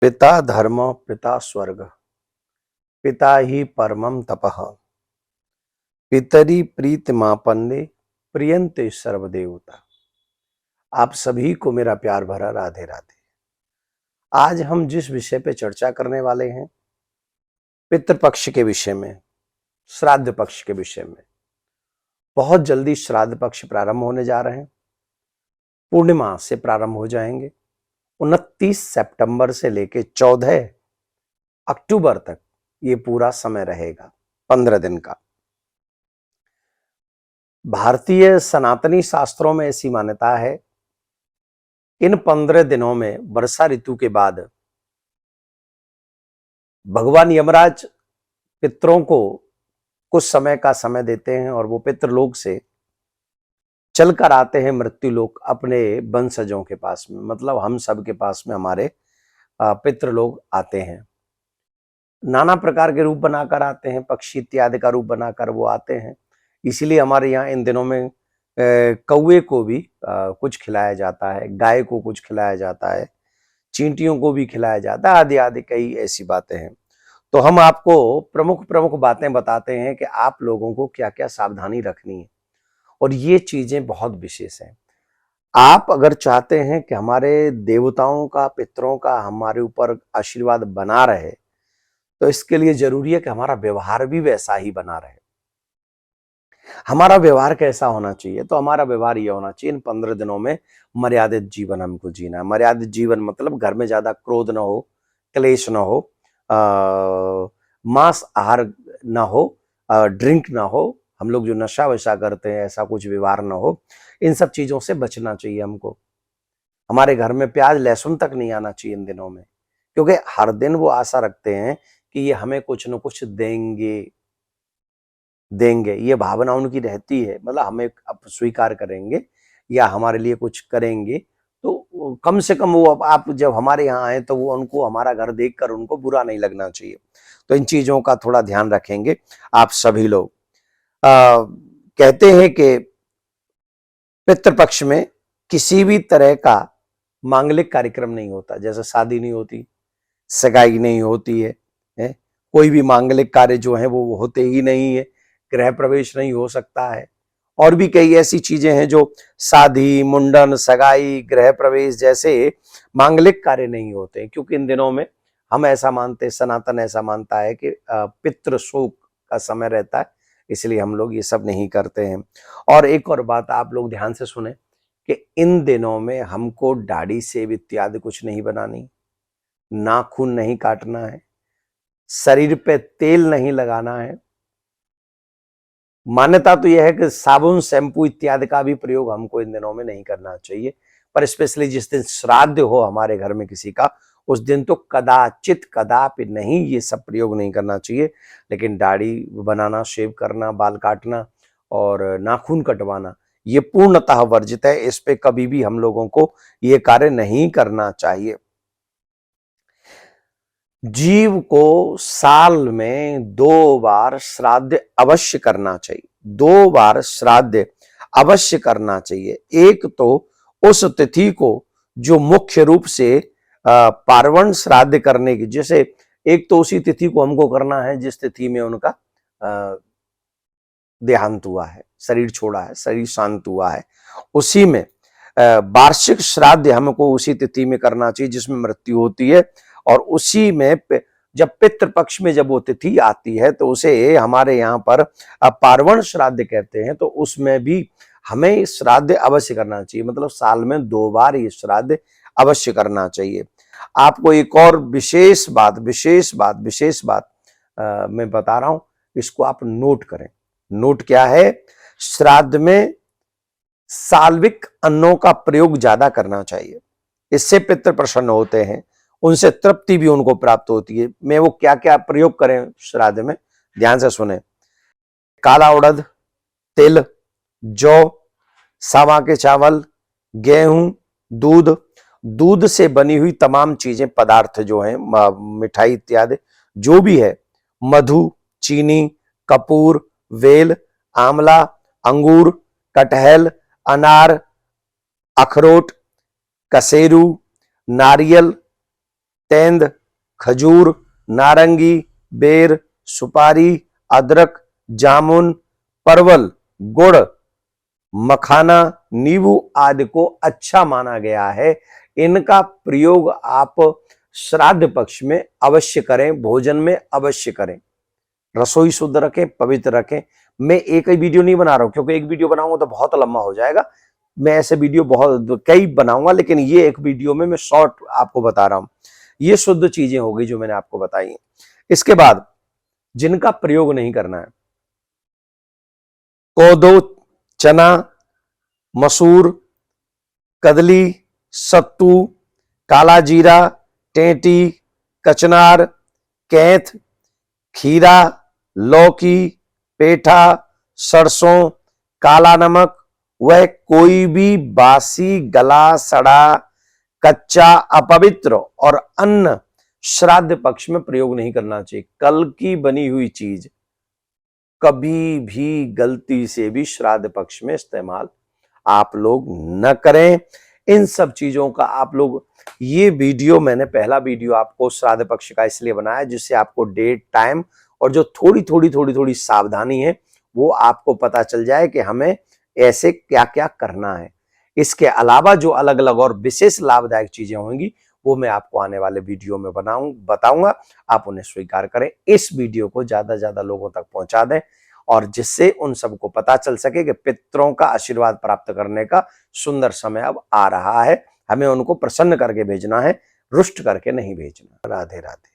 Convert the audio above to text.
पिता धर्म पिता स्वर्ग पिता ही परमं तपः पितरी प्रीतिमापन्ने प्रियन्ते सर्वदेवता। आप सभी को मेरा प्यार भरा राधे राधे। आज हम जिस विषय पे चर्चा करने वाले हैं, पितृपक्ष के विषय में, श्राद्ध पक्ष के विषय में। बहुत जल्दी श्राद्ध पक्ष प्रारंभ होने जा रहे हैं। पूर्णिमा से प्रारंभ हो जाएंगे। 29 सितंबर से लेके 14 अक्टूबर तक ये पूरा समय रहेगा, 15 दिन का। भारतीय सनातनी शास्त्रों में ऐसी मान्यता है, इन 15 दिनों में वर्षा ऋतु के बाद भगवान यमराज पितरों को कुछ समय का समय देते हैं और वो पितृलोक से चलकर आते हैं मृत्युलोक अपने वंशजों के पास में, मतलब हम सब के पास में हमारे पितृलोक आते हैं। नाना प्रकार के रूप बनाकर आते हैं, पक्षी इत्यादि का रूप बनाकर वो आते हैं। इसीलिए हमारे यहाँ इन दिनों में कौवे को भी कुछ खिलाया जाता है, गाय को कुछ खिलाया जाता है, चींटियों को भी खिलाया जाता है, आदि आदि कई ऐसी बातें हैं। तो हम आपको प्रमुख प्रमुख बातें बताते हैं कि आप लोगों को क्या क्या सावधानी रखनी है, और ये चीजें बहुत विशेष हैं। आप अगर चाहते हैं कि हमारे देवताओं का, पितरों का हमारे ऊपर आशीर्वाद बना रहे, तो इसके लिए जरूरी है कि हमारा व्यवहार भी वैसा ही बना रहे। हमारा व्यवहार कैसा होना चाहिए? तो हमारा व्यवहार यह होना चाहिए, इन 15 दिनों में मर्यादित जीवन हमको जीना है। मर्यादित जीवन मतलब घर में ज्यादा क्रोध ना हो, क्लेश ना हो, मांस आहार ना हो, ड्रिंक ना हो, हम लोग जो नशा वशा करते हैं ऐसा कुछ व्यवहार ना हो। इन सब चीजों से बचना चाहिए हमको। हमारे घर में प्याज लहसुन तक नहीं आना चाहिए इन दिनों में, क्योंकि हर दिन वो आशा रखते हैं कि ये हमें कुछ न कुछ देंगे, ये भावना उनकी रहती है, मतलब हमें अब स्वीकार करेंगे या हमारे लिए कुछ करेंगे। तो कम से कम वो आप जब हमारे यहाँ आए तो वो उनको हमारा घर देखकर उनको बुरा नहीं लगना चाहिए। तो इन चीजों का थोड़ा ध्यान रखेंगे आप सभी लोग। कहते हैं कि पितृपक्ष में किसी भी तरह का मांगलिक कार्यक्रम नहीं होता, जैसे शादी नहीं होती, सगाई नहीं होती है? कोई भी मांगलिक कार्य जो है वो होते ही नहीं है। गृह प्रवेश नहीं हो सकता है, और भी कई ऐसी चीजें हैं जो शादी, मुंडन, सगाई, गृह प्रवेश जैसे मांगलिक कार्य नहीं होते, क्योंकि इन दिनों में हम ऐसा मानते, सनातन ऐसा मानता है कि पितृ शोक का समय रहता है, इसलिए हम लोग ये सब नहीं करते हैं। और एक और बात आप लोग ध्यान से सुने कि इन दिनों में हमको दाढ़ी सेव इत्यादि कुछ नहीं बनानी, नाखून नहीं काटना है, शरीर पे तेल नहीं लगाना है। मान्यता तो यह है कि साबुन, शैम्पू इत्यादि का भी प्रयोग हमको इन दिनों में नहीं करना चाहिए, पर स्पेशली जिस दिन श्राद्ध हो हमारे घर में किसी का, उस दिन तो कदाचित कदापि नहीं, ये सब प्रयोग नहीं करना चाहिए। लेकिन दाढ़ी बनाना, शेव करना, बाल काटना और नाखून कटवाना ये पूर्णतः वर्जित है। इस पे कभी भी हम लोगों को ये कार्य नहीं करना चाहिए। जीव को साल में 2 बार श्राद्ध अवश्य करना चाहिए, 2 बार श्राद्ध अवश्य करना चाहिए। एक तो उस तिथि को जो मुख्य रूप से पार्वण श्राद्ध करने की, जैसे एक तो उसी तिथि को हमको करना है जिस तिथि में उनका देहांत हुआ है, शरीर छोड़ा है, शरीर शांत हुआ है, उसी में वार्षिक श्राद्ध हमको उसी तिथि में करना चाहिए जिसमें मृत्यु होती है। और उसी में जब पितृपक्ष में जब वो तिथि आती है तो उसे हमारे यहाँ पर पार्वण श्राद्ध कहते हैं। तो उसमें भी हमें श्राद्ध अवश्य करना चाहिए, मतलब साल में 2 बार ये श्राद्ध अवश्य करना चाहिए। आपको एक और विशेष बात मैं बता रहा हूं, इसको आप नोट करें। नोट क्या है? श्राद्ध में साल्विक अन्नों का प्रयोग ज्यादा करना चाहिए, इससे पितृ प्रसन्न होते हैं, उनसे तृप्ति भी उनको प्राप्त होती है। मैं वो क्या क्या प्रयोग करें श्राद्ध में, ध्यान से सुने। काला उड़द, तिल, जौ, सावा के चावल, गेहूं, दूध से बनी हुई तमाम चीजें, पदार्थ जो हैं, मिठाई इत्यादि जो भी है, मधु, चीनी, कपूर, वेल, आंवला, अंगूर, कटहल, अनार, अखरोट, कसेरू, नारियल, तेंद, खजूर, नारंगी, बेर, सुपारी, अदरक, जामुन, परवल, गुड़, मखाना, नींबू आदि को अच्छा माना गया है। इनका प्रयोग आप श्राद्ध पक्ष में अवश्य करें, भोजन में अवश्य करें। रसोई शुद्ध रखें, पवित्र रखें। मैं एक ही वीडियो नहीं बना रहा हूं, क्योंकि एक वीडियो बनाऊंगा तो बहुत लंबा हो जाएगा। मैं ऐसे वीडियो बहुत कई बनाऊंगा, लेकिन ये एक वीडियो में मैं शॉर्ट आपको बता रहा हूं। ये शुद्ध चीजें हो गई जो मैंने आपको बताई। इसके बाद जिनका प्रयोग नहीं करना है, कोदो, चना, मसूर, कदली, सत्तू, काला जीरा, टेंटी, कचनार, कैथ, खीरा, लौकी, पेठा, सरसों, काला नमक, वह कोई भी बासी, गला सड़ा, कच्चा, अपवित्र और अन्न श्राद्ध पक्ष में प्रयोग नहीं करना चाहिए। कल की बनी हुई चीज कभी भी गलती से भी श्राद्ध पक्ष में इस्तेमाल आप लोग न करें। इन सब चीजों का आप लोग, ये वीडियो मैंने पहला वीडियो आपको श्राद्ध पक्ष का इसलिए बनाया जिससे आपको डेट, टाइम और जो थोड़ी सावधानी है वो आपको पता चल जाए कि हमें ऐसे क्या क्या करना है। इसके अलावा जो अलग अलग और विशेष लाभदायक चीजें होंगी वो मैं आपको आने वाले वीडियो में बताऊंगा। आप उन्हें स्वीकार करें। इस वीडियो को ज्यादा से ज्यादा लोगों तक पहुंचा दें, और जिससे उन सबको पता चल सके कि पितरों का आशीर्वाद प्राप्त करने का सुंदर समय अब आ रहा है। हमें उनको प्रसन्न करके भेजना है, रुष्ट करके नहीं भेजना। राधे राधे।